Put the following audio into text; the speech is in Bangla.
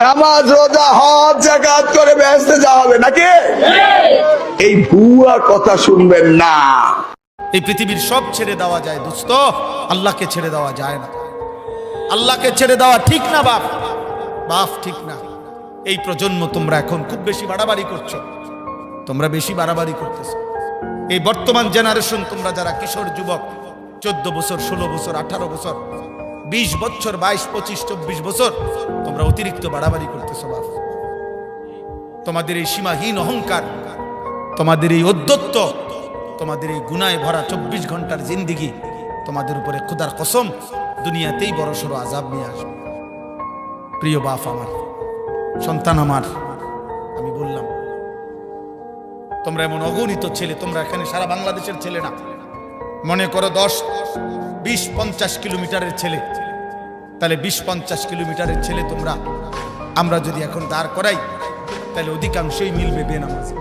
নামাজ রোজা হজ যাকাত করে বেহেশতে যাওয়া হবে নাকি? এই ভুয়া কথা শুনবেন না। এই পৃথিবীর সব ছেড়ে দেওয়া যায় দোস্ত, আল্লাহকে ছেড়ে দেওয়া যায় না। আল্লাহকে ছেড়ে দেওয়া ঠিক না বাপ, বাপ ঠিক না। এই প্রজন্ম তোমরা এখন খুব বেশি বাড়াবাড়ি করছো, তোমরা বেশি বাড়াবাড়ি করতেছো। এই বর্তমান জেনারেশন, তোমরা যারা কিশোর যুবক, 14 বছর, 16 বছর, 18 বছর, 20 বছর, 22, 25, 24 বছর, তোমরা অতিরিক্ত বাড়াবাড়ি করতেছো বাপ। তোমাদের এই সীমাহীন অহংকার, তোমাদের এই অধ্যত্ব, তোমাদের এই গুনায় ভরা 24 ঘন্টার জিন্দিগি, তোমাদের উপরে খোদার কসম দুনিয়াতেই বড় সড়ো আযাব নিয়ে আসবে। প্রিয় বাপ আমার, সন্তান আমার, আমি বললাম তোমরা এমন অগণিত ছেলে, তোমরা এখানে সারা বাংলাদেশের ছেলে না, মনে করো 10, 20, 50 কিলোমিটারের ছেলে, তাহলে 20, 50 কিলোমিটারের ছেলে তোমরা, আমরা যদি এখন দাঁড় করাই তাহলে অধিকাংশই মিলবে বেনামাজি।